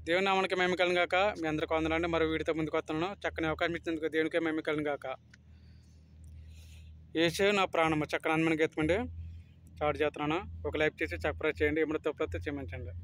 దేవుని నామానికి మహిమ కలుగును గాక. మీ అందరికీ వందనాలండి. మరో వీడియోతో ముందుకు వస్తున్నాను. చక్కని అవకాశం ఇచ్చినందుకు దేవునికే మహిమ కలుగును గాక. యేసే నా ప్రాణము చక్కని అందమైన గీతం అండి. స్టార్ట్ చేస్తున్నాను. ఒక లైక్ చేసి సబ్స్క్రైబ్ చేయండి. ఏమైనా తప్పులైతే క్షమించండి.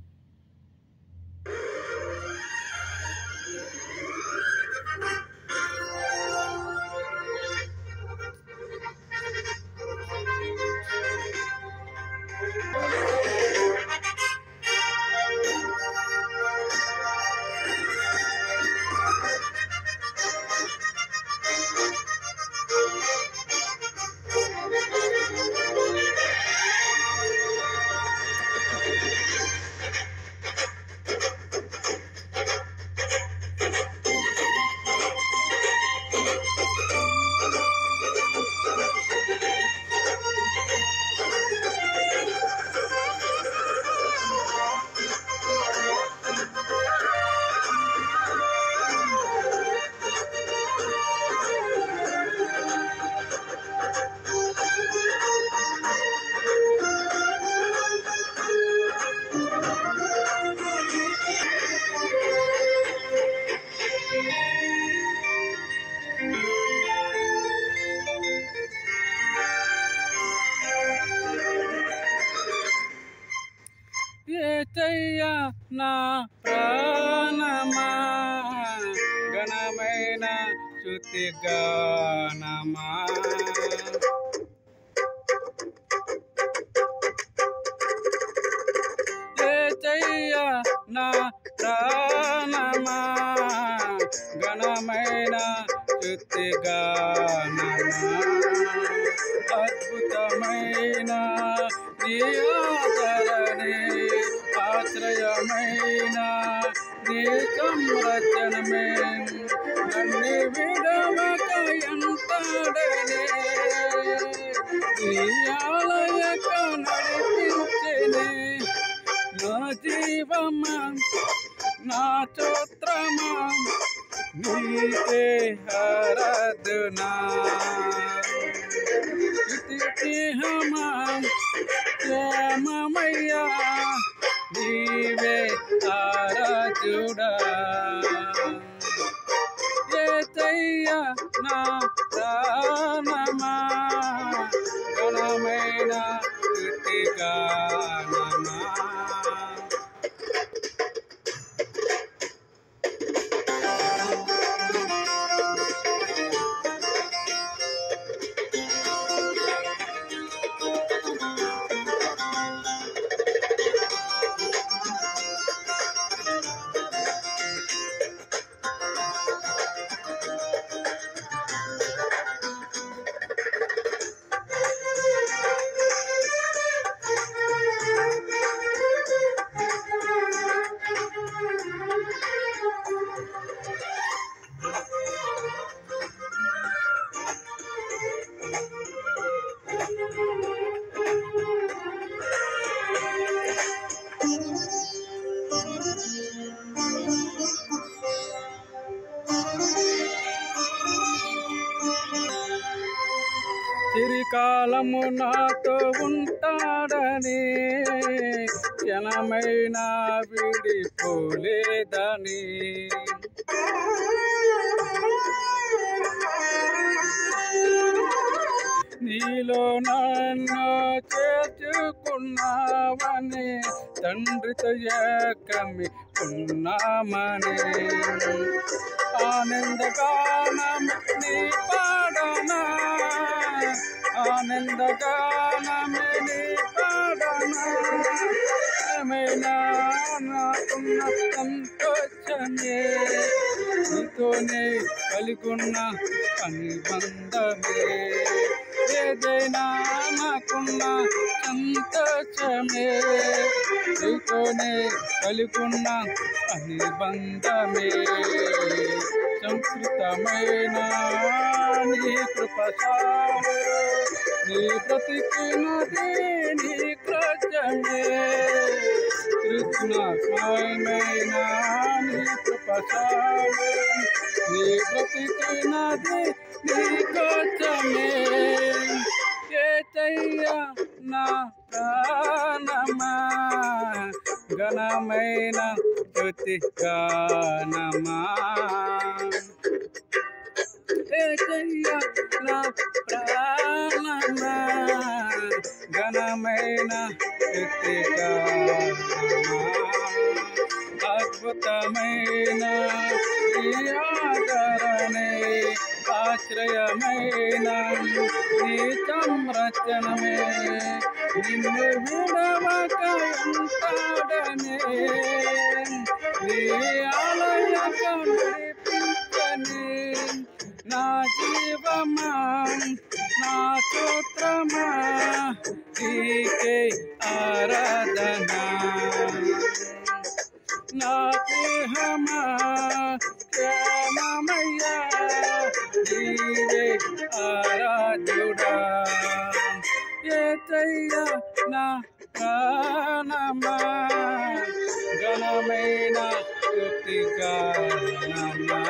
యేసయ్యా నా ప్రాణమా ఘనమైన స్తుతి గానమా యేసయ్యా నా ప్రాణమా ఘనమైన స్తుతి గానమా అద్భుతమైన నీ ఆదరణే ఆశ్రయమైన నీ సంరక్షణమే నన్ను విడవక ఎంతడనే నీ ఆలయక నడిపించెనే నా జీవమా నా స్తోత్రమా నీకే ఆరాధనా స్నేహమా క్షేమమయ్యా నీవే ఆరాధుడా యేసయ్యా నా ప్రాణమా ఘనమైన స్తుతి గానమా చిరకాలము నాతో ఉంటాడని క్షణమైన విడిపోలేదని నీలో నన్ను చేర్చుకున్నావని తండ్రితో ఏకమి ఉన్నామని ఆనందగానం నీ పాడనా ఆనందగానమే నీ పాడనా ఏమైనా నాకున్న సంతోషమే నీతోనే కలిగున్న అనుబంధమే ఏదైనా నాకున్న సంతోషమే నీతోనే కలిగున్న అనుబంధమే సంస్కృతమైన నీ కృపచారు నీ బ్రతికినది నీ కృత్యమే కృష్ణమైన నీ కృపచారు నీ బ్రతికినది నీ కృత్యమే యేసయ్యా నా ప్రాణమా ఘనమైన స్తుతి గానమా ఏసయ్యా నా ప్రాణమా ఘనమైన స్తుతి గానమా అద్భుతమైన నీ ఆదరణే ఆశ్రయమైన నీ సంరక్షణమే నిన్ను విడవక ఉంటాడనే నీ ఆలయక నడిపించని నా జీవమా నా స్తోత్రమా నీకే ఆరాధన నా దేహమా క్షేమమయ్యా నీవే ఆరాధ్యుడా యేసయ్యా నా ప్రాణమా ఘనమైన స్తుతి గానమా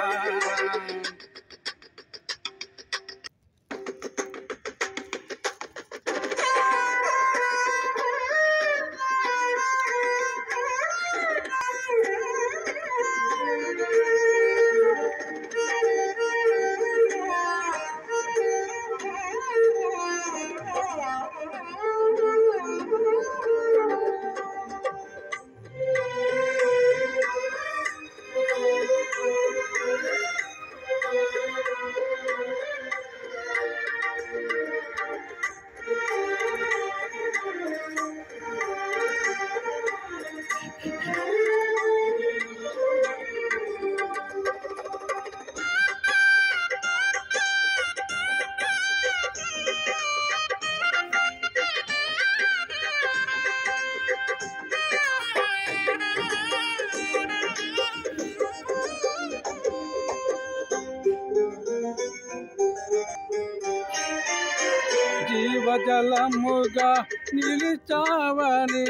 జీవజలముగా నిలిచావని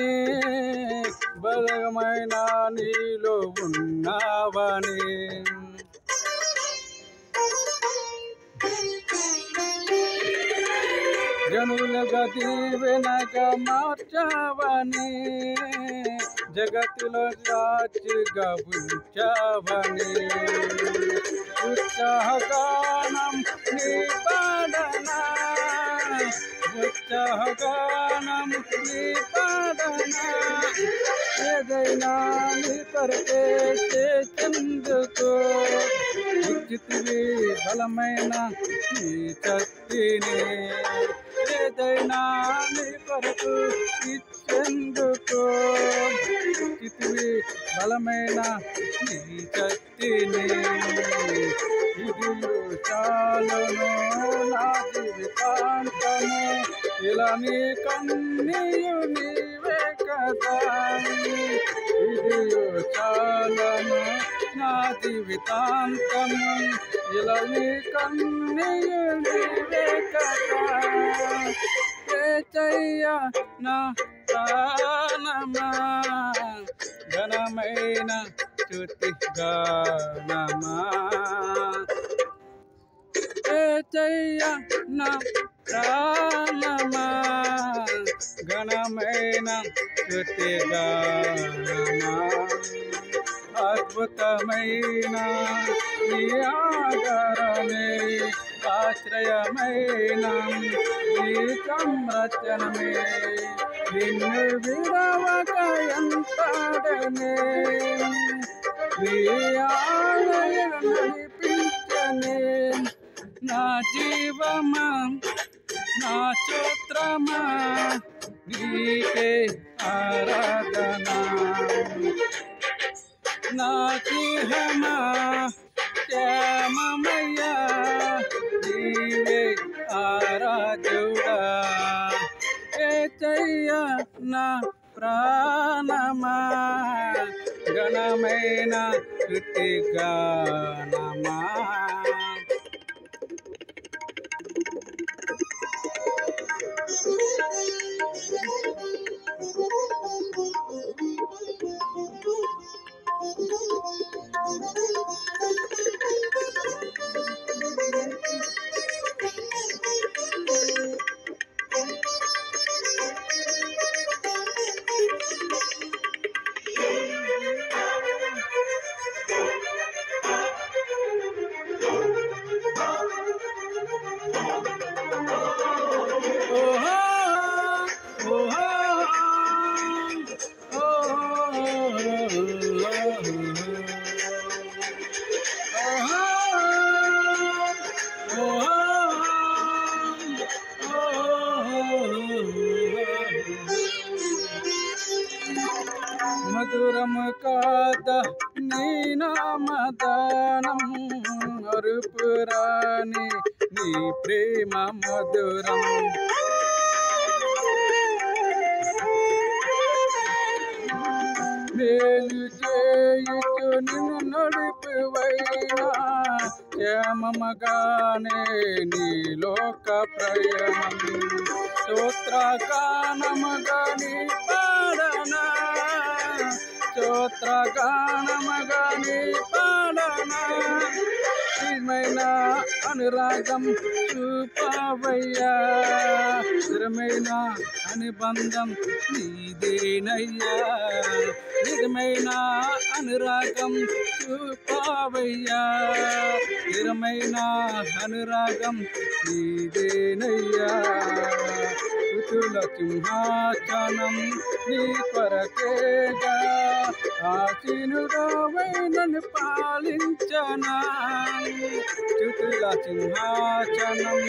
బలమైన నీలో ఉన్నావని జనులుగా దీవెనగా మార్చావని జగతిలో సాక్షిగా ఉంచావని ఉత్సాహగానం నీ పాడనా ఉత్సాహగానం నీ పాడనా ఏదైనా నీ కొరకే చేసేందుకు ఇచ్చితివి బలమైన నీ శక్తిని ఏదైనా నీ కొరకు ఇచ్చేందుకు ఇచ్చితివి బలమైన నీ శక్తిని ఇది చాలును నా జీవితాంతము ఇలా నీ కన్నీయు నీవే కదా ఇది చాలును నా జీవితాంతము ఇలా నీ కన్నీయు నీవే కదా యేసయ్యా నా ప్రాణమా ఘనమైన స్తుతి గానమా యేసయ్యా నా ప్రాణమా ఘనమైన స్తుతి గానమా అద్భుతమైన నీ ఆదరణే ఆశ్రయమైన నీ సంరక్షణమే నిన్ను విడవక ఎంతాడనే నీ ఆలయం నడిపించనే నా జీవమా నా స్తోత్రమా నీకే ఆరాధన నా దేహమా క్షేమమయ్యా నీవే ఆరాధ్యుడా యేసయ్యా నా ప్రాణమా ఘనమైన స్తుతి గానమా మధురం కాద నీ నామదానం అరుపురాని నీ ప్రేమ మధురం మేలు చేయుచు నిన్ను నడుపువైనా క్షేమముగానే నీ లోక ప్రయాణం స్తోత్రగానముగా నీ పాడనా స్తోత్రగానముగా నీ పాడనా స్థిరమైన అనురాగం చూపవయ్యా స్థిరమైన అనుబంధం నీదేనయ్యా నిజమైన అనురాగం చూపవయ్యా స్థిరమైన అనురాగం నీదేనయ్యా ఋతుల సింహాసనం నీ కొరకేగా ఆసీనుడవై నన్ను పాలించనా ఋతుల సింహాసనం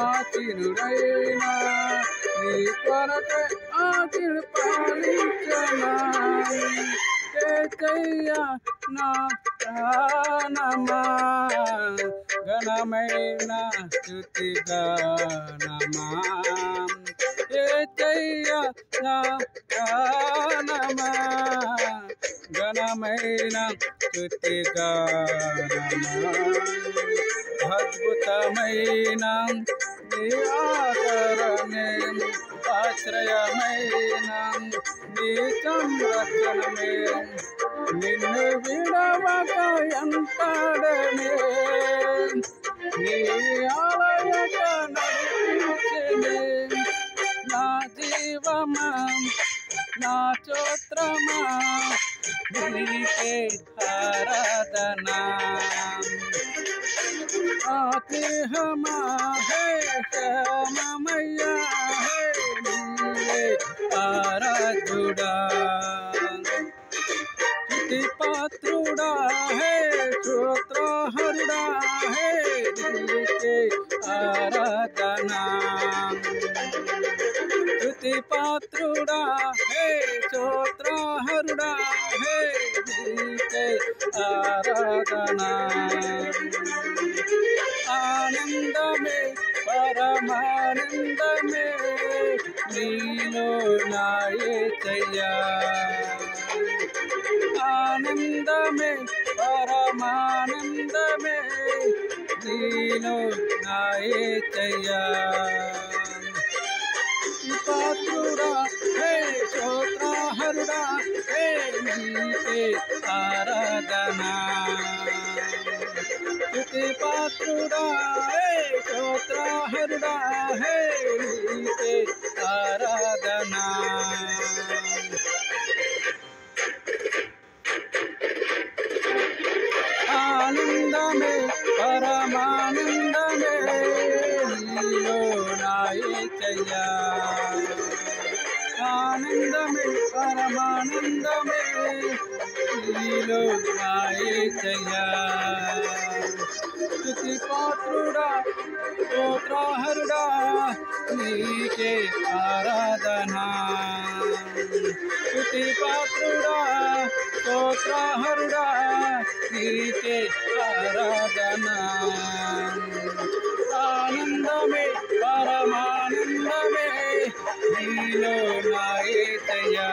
ఆసీనుడైనా నీ కొరకే ఆసీను పాలించనా ఏసయ్యా నా ప్రాణమా ఘనమైన స్తుతి గానమా ఏసయ్యా నా ప్రాణమా ఘనమైన స్తుతి గానమా అద్భుతమైన నీ ఆదరణే ఆశ్రయమైన నీ సంరక్షణమే నిన్ను విడవక ఎంతడనే నీ ఆలయక నడిపించనే నా జీవమా నా స్తోత్రమా నీకే ఆరాధనా ఆతిహమా హే శ్యామమయ్యా హే నీవే ఆరాధుడా స్తుతి పాత్రుడా హే స్తోత్రహరుడా హే నీకే ఆరాధనా స్తుతి పాత్రుడా హే స్తోత్రహరుడా హే నీకే ఆరాధనా ఆనందమే పరమానందమే నీలో నా యేసయ్యా ఆనందమే పరమానందమే నీలో నా యేసయ్యా పాత్రుడా హే స్తోత్రహరుడా హే నీకే ఆరాధనా స్తుతి పాత్రుడా హే స్తోత్రహరుడా హే నీకే ఆరాధనా ఆనందమే పరమానందమే నీలో నా యేసయ్యా ఆనందమే పరమానందమే నీలో నా యేసయ్యా స్తుతి పాత్రుడా స్తోత్రహరుడా నీకే ఆరాధనా స్తుతి పాత్రుడా స్తోత్రహరుడా నీకే ఆరాధనా ఆనందమే పరమానందమే నీలో నా యేసయ్యా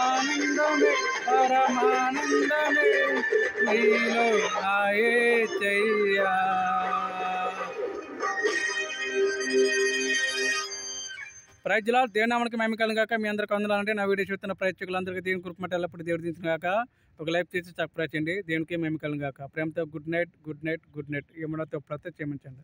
ఆనందమే పరమానందమే నీలో నా యేసయ్యా ప్రైజ్ ది లార్డ్. దేవుని నామమునకు మహిమ కలుగును గాక. మీ అందరికీ వందనాలంటే నా వీడియో చూస్తున్న ప్రేక్షకులందరికీ దేవుని కృప మట్ట ఎల్లప్పుడూ దేవుడు దించును గాక. ఒక లైక్ చేసి సబ్స్క్రైబ్ చేయండి. దేవునికి మహిమ కలుగును గాక. ప్రేమతో good night good night good night. ఏమన్నా తప్పులతో క్షమించండి.